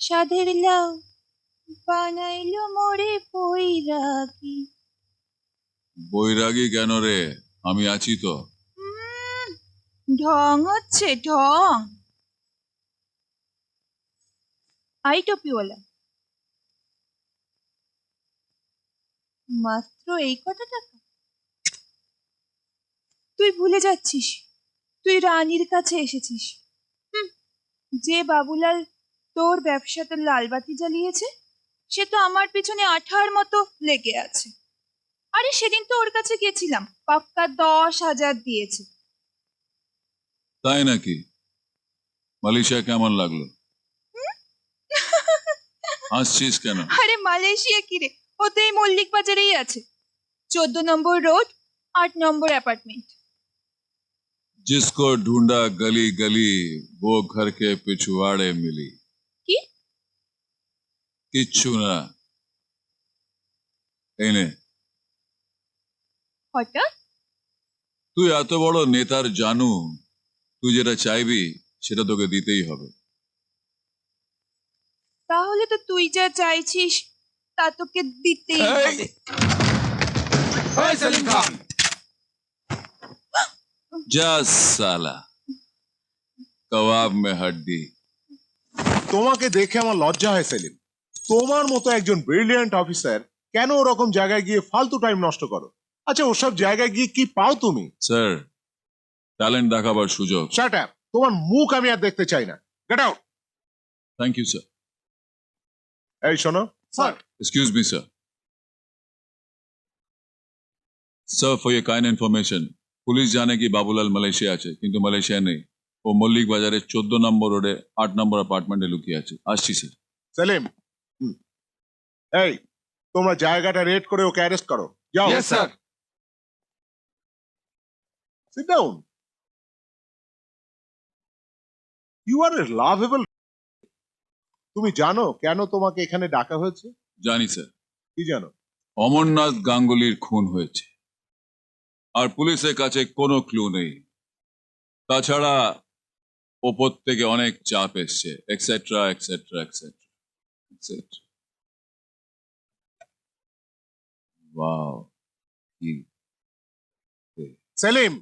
সাধের লাউ বানাইলো মোরে বৈরাগী। বৈরাগী কেন রে? আমি আছি তো। ঢং হচ্ছে ঢং। আই টপিওয়ালা, মাত্র এই কটা টাকা? তুই ভুলে যাচ্ছিস তুই রানীর কাছে এসেছিস। যে বাবুলাল তোর ব্যবসাতে লালবাতি জ্বালিয়েছে সে তো আমার পিছনে আঠার মতো লেগে আছে। আরে সেদিন তো ওর কাছে গেছিলাম, পাক্কা 10,000 দিয়েছে। তাই নাকি? মালয়েশিয়া কেমন লাগলো? হাসছিস কেন? আরে মালয়েশিয়া কি রে, ও তো এই মল্লিক বাজারেই আছে, 14 নম্বর রোড, 8 নম্বর অ্যাপার্টমেন্ট। जिसको ढूंढा गली गली वो घर के पिछवाड़े मिली। কি? কিচ্ছু না, এই নে। হঠাৎ? তুই এত বড় নেতার জানু, তুই যেটা চাইবি সেটা তোকে দিতেই হবে। তাহলে তো তুই যা চাইছিস তা তোকে দিতেই হবে। সেলিম খান, যা সালা, কবাব মে হাড্ডি। তোমাকে দেখে আমার লজ্জা হয় সেলিম। তোমার মতো একজন ব্রিলিয়ান্ট অফিসার কেন ওরকম জায়গায় গিয়ে ফালতু টাইম নষ্ট করো? আচ্ছা, ওসব জায়গায় গিয়ে কি পাও তুমি? স্যার, ট্যালেন্ট দেখাবার সুযোগ। শাট আপ, তোমার মুখ আমি আর দেখতে চাই না। Get out. Thank you sir. এই শোনো sir. Excuse me, sir. Sir, for your kind information, police জানে কি বাবুলাল মালয়েশিয়া আছে, কিন্তু মালয়েশিয়া নেই। ও মল্লিক বাজারে 14 নম্বর রোডে 8 নম্বর অ্যাপার্টমেন্টে লুকিয়ে আছে। আসছি স্যার। সেলিম, এই তোমরা জায়গাটা রেড করে ওকে অ্যারেস্ট করো। যাও। Yes, sir. Sit down. You are a lovable. তুমি জানো কেন তোমাকে এখানে ডাকা হয়েছে? জানি স্যার। কি জানো? অমরনাথ গাঙ্গুলির খুন হয়েছে, আর পুলিশের কাছে কোনো ক্লু নেই। তাছাড়া ওপর থেকে অনেক চাপ এসছে, etcetera etcetera etcetera etcetera. Wow, কি Selim,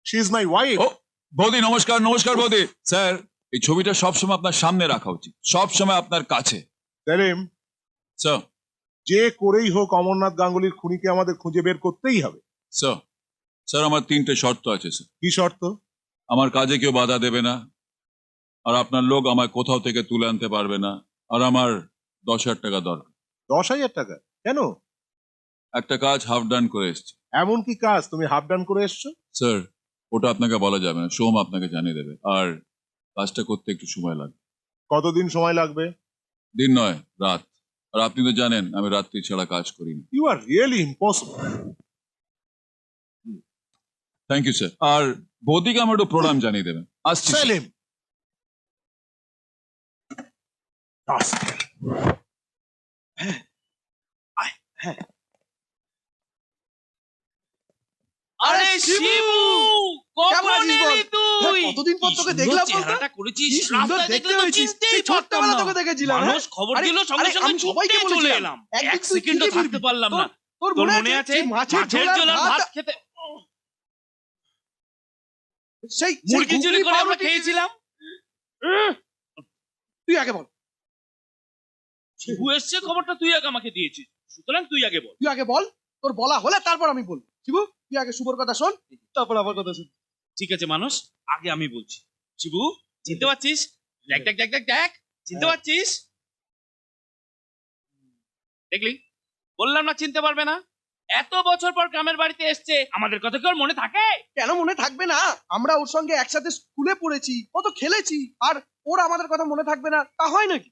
she is my wife. ও বৌদি, নমস্কার। নমস্কার বৌদি। স্যার, এই ছবিটা সবসময় আপনার সামনে রাখা উচিত, সবসময় আপনার কাছে। সেলিম, স্যার। যে করেই হোক অমরনাথ গাঙ্গুলির খুনিকে আমাদের খুঁজে বের করতেই হবে। স্যার, স্যার আমার 3টে শর্ত আছে স্যার। কি শর্ত? আমার কাজে কেউ বাধা দেবে না, আর আপনার লোক আমায় কোথাও থেকে তুলে আনতে পারবে না, আর আমার 10,000 টাকা দরকার। 10,000 টাকা? কেন? একটা কাজ হাফ ডান করে এসেছি। এমন কি কাজ তুমি হাফ ডান করে এসছো? স্যার, ওটা আপনাকে বলা যাবে না, সোম আপনাকে জানিয়ে দেবে। আর কাজটা করতে একটু সময় লাগবে। কতদিন সময় লাগবে? দিন নয়, রাত। আর আপনি তো জানেন আমি রাত্রি ছাড়া কাজ করি না। You are really impossible. Thank you sir. আর বৌদিকে আমার একটু প্রণাম জানিয়ে দেবেন। আসছি স্যার। সেলিম, আরে শিবু, কখন এলি তুই? কতদিন পর তোকে দেখলাম বলতো? চেহারাটা করেছিস, কি সুন্দর রাস্তায় দেখতে দেখলে তো হয়েছিস। চিনতেই সেই পারতাম ছোট্টবেলা না। তোকে দেখেছিলাম, মানুষ হ্যাঁ? খবর আরে, দিল, সঙ্গে আরে, সঙ্গে আমি সবাইকে ছুটে চলে বলেছিলাম, এলাম। একদিন এক তুই সেকেন্ডও ঠিকই থাকতে ফিরবি। পারলাম না। তোর তোর মনে মনে আছে আছে মাছের মাছের ঝোল ঝোল আর আর ভাত ভাত? খেতে সেই মুরগি চুরি করে আমরা পাউরুটি খেয়েছিলাম। তুই আগে বল, শিবু এসছে, খবরটা তুই আগে আমাকে দিয়েছিস, সুতরাং তুই আগে বল। তুই আগে বল। তোর বলা হলে তারপর আমি বলবো। শিবু, তুই আগে শুভর কথা শোন, তারপর আমার কথা শুন। ঠিক আছে মানুষ, আগে আমি বলছি। শিবু, চিনতে পারছিস? দেখ দেখ দেখ দেখ দেখ, চিনতে পারছিস? দেখলি, বললাম না চিনতে পারবে না। এত বছর পর গ্রামের বাড়িতে এসছে, আমাদের কথা কি ওর মনে থাকে? কেন মনে থাকবে না? আমরা ওর সঙ্গে একসাথে স্কুলে পড়েছি, কত খেলেছি, আর ওর আমাদের কথা মনে থাকবে না তা হয় নাকি?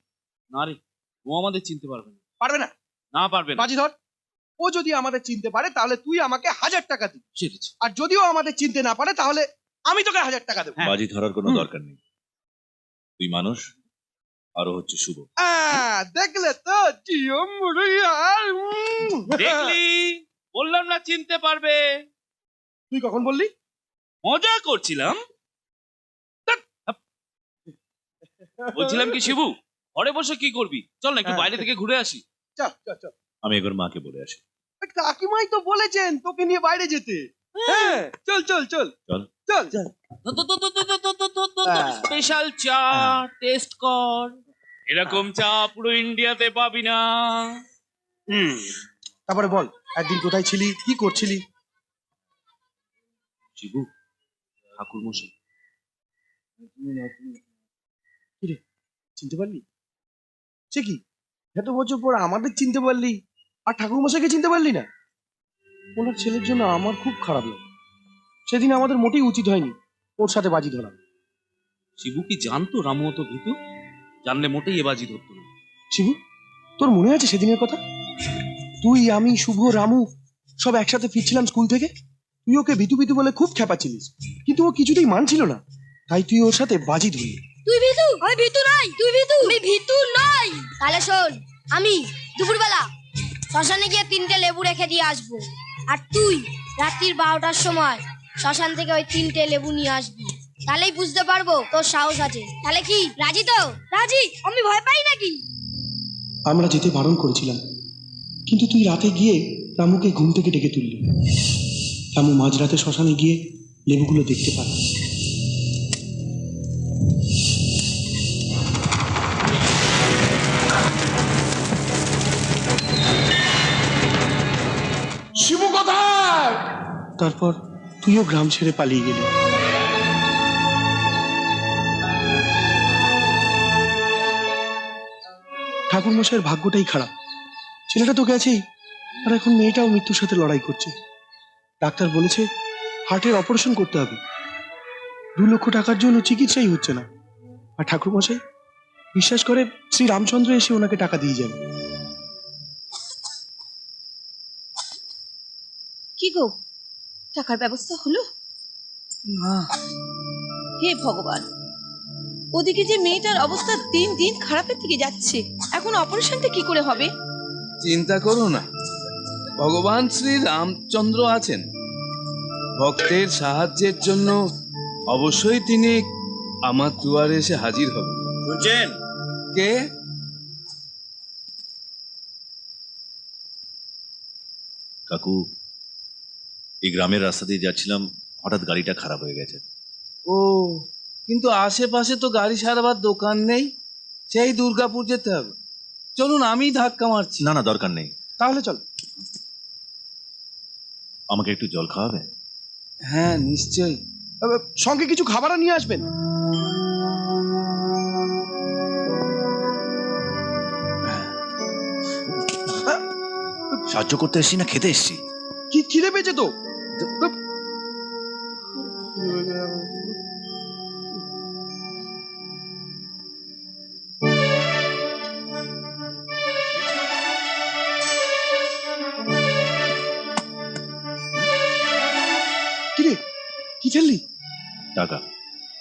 না রে, ও আমাদের চিনতে পারবে না। পারবে না? না পারবে না। বাজি ধর, ও যদি আমাদের চিনতে পারে তাহলে তুই আমাকে 1,000 টাকা দিবি, ঠিক আছে। আর যদিও আমাদের চিনতে না পারে তাহলে আমি তোকে 1,000 টাকা দেবো। হ্যাঁ। বাজি ধরার কোনো দরকার নেই। তুই মানুষ, আরো হচ্ছে শুভ। দেখলে তো জিও মুড়িয়ার। দেখলি, বললাম না চিনতে পারবে। তুই কখন বললি? মজা করছিলাম। বলছিলাম কি শিবু, ঘরে বসে কি করবি? চল না একটু হ্যাঁ। বাইরে থেকে ঘুরে আসি। চল চল চল। আমি একবার মাকে বলে আসি। কাকিমাই তো বলেছেন তোকে নিয়ে বাইরে যেতে। হ্যাঁ চল চল চল চল। চল চল। স্পেশাল চা টেস্ট কর, এরকম চা পুরো ইন্ডিয়াতে পাবি না। তারপরে বল একদিন কোথায় ছিলি, কি করছিলি? শিবু, ঠাকুর মশাই। চিনতে পারলি? সে কি এত বছর পর আমাদের চিনতে পারলি আর ঠাকুর মশাইকে চিনতে পারলি না? ওনার ছেলের জন্য আমার খুব খারাপ লাগে। সেদিন আমাদের মোটেই উচিত হয়নি ওর সাথে বাজি ধরা। শিবু কি জানতো রামু অত ভীতু? জানলে মোটেই এ বাজি ধরতো না। শিবু তোর মনে আছে সেদিনের কথা? তুই, আমি, শুভ, রামু সব একসাথে ফিরছিলাম স্কুল থেকে। তুই ওকে ভিতু ভিতু বলে খুব খেপাচ্ছিলিস, কিন্তু ও কিছুতেই মানছিল না। তাই তুই ওর সাথে বাজি ধরলি। তুই ভীতু? আমি ভীতু নাই। তুই ভীতু? আমি ভীতু নই। তাহলে শোন, আমি দুপুরবেলা শ্মশানে গিয়ে 3টে লেবু রেখে দিয়ে আসবো, আর তুই রাত্রির 12টার সময় শ্মশান থেকে ওই 3টে লেবু নিয়ে আসবি। তাহলেই বুঝতে পারবো তোর সাহস আছে। তাহলে কি রাজি তো? রাজি। আমি ভয় পাই নাকি? আমরা যেতে বারণ করেছিলাম, কিন্তু তুই রাতে গিয়ে রামুকে ঘুম থেকে ডেকে তুললি। রামু মাঝরাতে শ্মশানে গিয়ে লেবুগুলো দেখতে পায়। শিবু কোথায়? তারপর তুইও গ্রাম ছেড়ে পালিয়ে গেলি। ঠাকুর মশাইয়ের ভাগ্যটাই খারাপ। ছেলেটা তো গেছেই, আর এখন মেয়েটাও মৃত্যুর সাথে লড়াই করছে। ডাক্তার বলেছে হার্টের অপারেশন করতে হবে। 2 লক্ষ টাকার জন্য চিকিৎসাই হচ্ছে না। আর ঠাকুর মশাই বিশ্বাস করে শ্রী রামচন্দ্র এসে ওনাকে টাকা দিয়ে যাবে। কি গো, টাকার ব্যবস্থা হলো? না, হে ভগবান, ওদিকে যে মেয়েটার অবস্থা দিন দিন খারাপের দিকে যাচ্ছে, এখন অপারেশনটা কি করে হবে? চিন্তা করো না, ভগবান শ্রী রামচন্দ্র আছেন। ভক্তের সাহায্যের জন্য অবশ্যই তিনি আমার দুয়ারে এসে হাজির হবেন। শুনছেন? কে? কাকু, এই গ্রামের রাস্তা দিয়ে যাচ্ছিলাম, হঠাৎ গাড়িটা খারাপ হয়ে গেছে। ও, কিন্তু আশেপাশে তো গাড়ি সারাবার দোকান নেই, সেই দুর্গাপুর যেতে হবে। চলুন আমি ধাক্কা মারছি। না না, দরকার নেই। তাহলে চল। আমাকে একটু জল খাওয়াবে? হ্যাঁ নিশ্চয়ই। সঙ্গে কিছু খাবারও নিয়ে আসবেন। সাহায্য করতে এসছি না খেতে এসছি? কি খিদে পেয়েছে তো? কিরে, কি ফেললি? টাকা।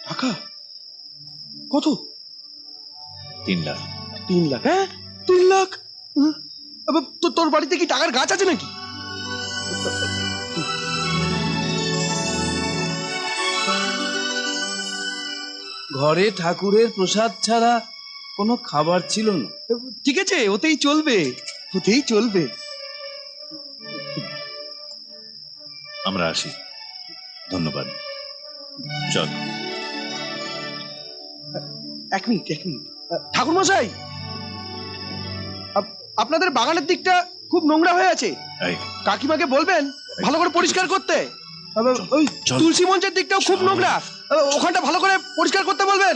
টাকা? কত? 3 লাখ। 3 লাখ? হ্যাঁ 3 লাখ? তোর বাড়িতে কি টাকার গাছ আছে নাকি? ঘরে ঠাকুরের প্রসাদ ছাড়া কোনো খাবার ছিল না। ঠিক আছে, ওতেই চলবে, ওতেই চলবে। আমরা আসি, ধন্যবাদ। চল। 1 মিনিট 1 মিনিট। ঠাকুর মশাই, আপনাদের বাগানের দিকটা খুব নোংরা হয়ে আছে। এই, কাকিমাকে বলবেন ভালো করে পরিষ্কার করতে। ওই চল। তুলসী মঞ্চের দিকটাও খুব চল। নোংরা, ওখানটা ভালো করে পরিষ্কার করতে বলবেন।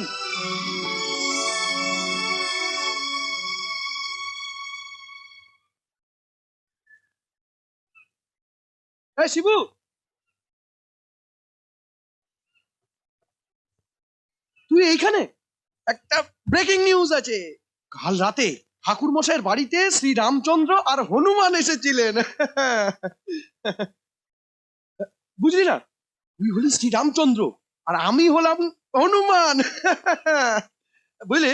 এই শিবু, তুই এইখানে? একটা ব্রেকিং নিউজ আছে। কাল রাতে ঠাকুর মশাইয়ের বাড়িতে শ্রী রামচন্দ্র আর হনুমান এসেছিলেন। বুঝলি না, তুই হলি শ্রী রামচন্দ্র আর আমি হলাম হনুমান। বুঝলে,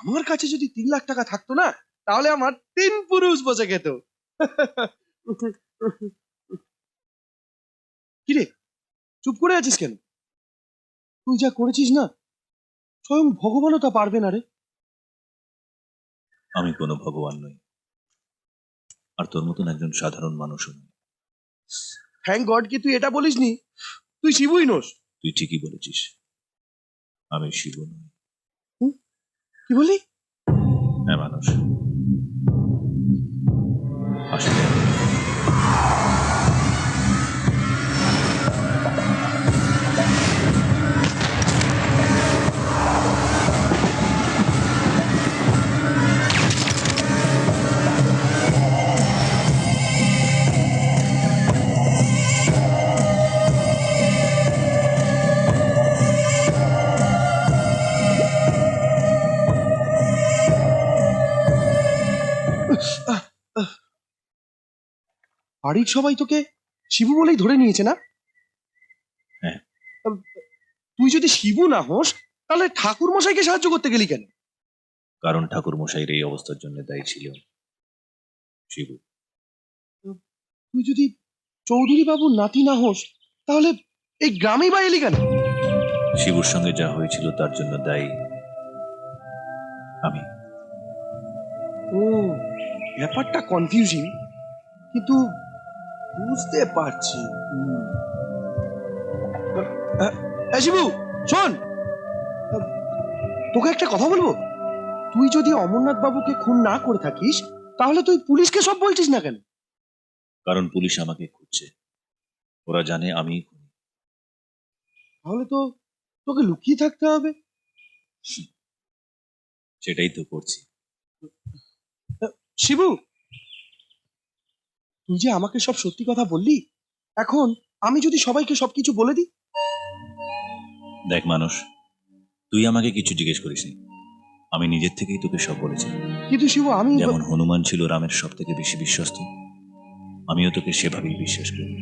আমার কাছে যদি 3 লাখ টাকা থাকতো না, তাহলে আমার 3 পুরুষ বসে খেত। কিরে, চুপ করে আছিস কেন? তুই যা করেছিস না, স্বয়ং ভগবানও তা পারবে না রে। আমি কোনো ভগবান নই, আর তোর মতন একজন সাধারণ মানুষও নই। থ্যাংক গড কি তুই এটা বলিসনি, তুই শিবুই নোস। তুই ঠিকই বলেছিস, আমি শিব নই। কি বলি? হ্যাঁ মানুষ, আসলে বাড়ির সবাই তোকে শিবু বলেই ধরে নিয়েছে না? হ্যাঁ। তুই যদি শিবু না হোস তাহলে ঠাকুর মশাইকে সাহায্য করতে গেলি কেন? কারণ ঠাকুর মশাইয়ের এই অবস্থার জন্য দায়ী ছিল শিবু। তুই যদি চৌধুরী বাবুর নাতি না হোস তাহলে এই গ্রামেই বা এলি কেন? শিবুর সঙ্গে যা হয়েছিল তার জন্য দায়ী আমি। ও, ব্যাপারটা কনফিউজিং, কিন্তু বুঝতে পারছি। শিবু শোন, তোকে একটা কথা বলবো। তুই যদি অমরনাথ বাবুকে খুন না করে থাকিস তাহলে তুই পুলিশকে সব বলছিস না কেন? কারণ পুলিশ আমাকে খুঁজছে, ওরা জানে আমি খুনি। তাহলে তো তোকে লুকিয়ে থাকতে হবে। সেটাই তো করছি। শিবু, তুই যে আমাকে সব সত্যি কথা বললি, এখন আমি যদি সবাইকে সবকিছু বলে দিই? দেখ মানুষ, তুই আমাকে কিছু জিজ্ঞেস করিসনি, আমি নিজের থেকেই তোকে সব বলেছি। কিন্তু শিবু আমি যেমন হনুমান ছিল রামের সব থেকে বেশি বিশ্বস্ত, আমিও তোকে সেভাবেই বিশ্বাস করি।